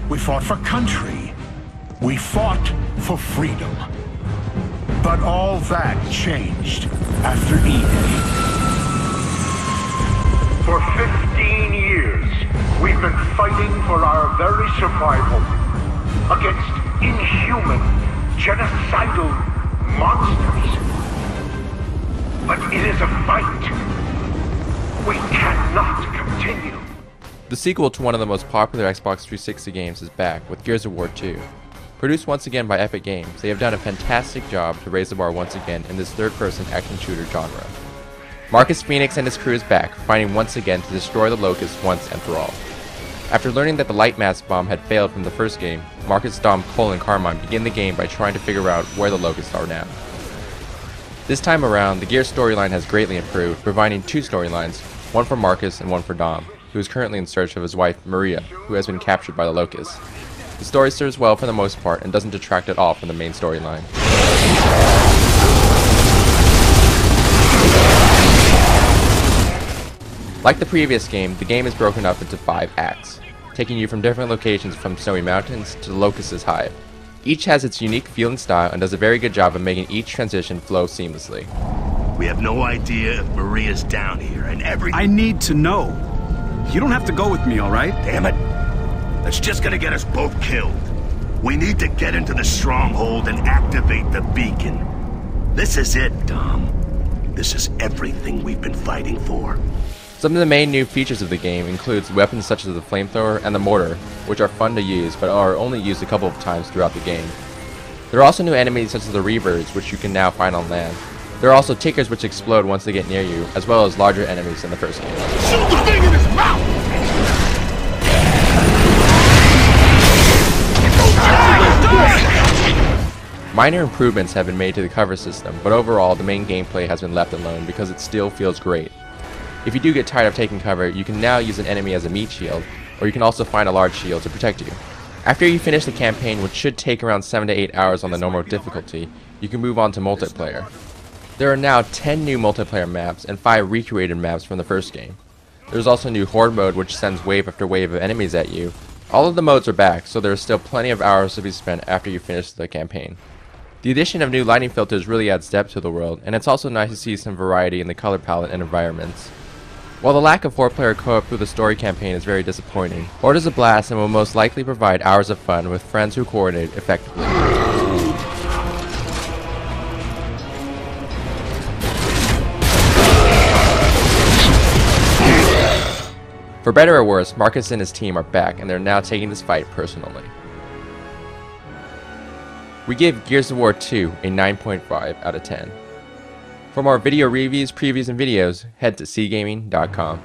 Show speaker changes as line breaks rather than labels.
We fought for country. We fought for freedom. But all that changed after E-Day. For 15 years, we've been fighting for our very survival against inhuman, genocidal monsters. But it is a fight we cannot continue.
The sequel to one of the most popular Xbox 360 games is back with Gears of War 2. Produced once again by Epic Games, they have done a fantastic job to raise the bar once again in this third-person action shooter genre. Marcus Phoenix and his crew is back, fighting once again to destroy the Locusts once and for all. After learning that the light mass bomb had failed from the first game, Marcus, Dom, Cole, and Carmine begin the game by trying to figure out where the Locusts are now. This time around, the Gears storyline has greatly improved, providing two storylines, one for Marcus and one for Dom, who is currently in search of his wife, Maria, who has been captured by the Locusts. The story serves well for the most part and doesn't detract at all from the main storyline. Like the previous game, the game is broken up into 5 acts, taking you from different locations from snowy mountains to the Locust's hive. Each has its unique feel and style and does a very good job of making each transition flow seamlessly.
We have no idea if Maria's down here and
I need to know. You don't have to go with me, alright?
Damn it! That's just gonna get us both killed. We need to get into the stronghold and activate the beacon. This is it, Dom. This is everything we've been fighting for.
Some of the main new features of the game includes weapons such as the flamethrower and the mortar, which are fun to use but are only used a couple of times throughout the game. There are also new enemies such as the Reavers, which you can now find on land. There are also tickers which explode once they get near you, as well as larger enemies in the first game.
Shoot the thing in his mouth!
Minor improvements have been made to the cover system, but overall the main gameplay has been left alone because it still feels great. If you do get tired of taking cover, you can now use an enemy as a meat shield, or you can also find a large shield to protect you. After you finish the campaign, which should take around 7 to 8 hours on the normal difficulty, you can move on to multiplayer. There are now 10 new multiplayer maps and 5 recreated maps from the first game. There's also new Horde mode, which sends wave after wave of enemies at you. All of the modes are back, so there is still plenty of hours to be spent after you finish the campaign. The addition of new lighting filters really adds depth to the world, and it's also nice to see some variety in the color palette and environments. While the lack of 4-player co-op through the story campaign is very disappointing, Horde is a blast and will most likely provide hours of fun with friends who coordinate effectively. For better or worse, Marcus and his team are back and they're now taking this fight personally. We give Gears of War 2 a 9.5 out of 10. For more video reviews, previews, and videos, head to cgaming.com.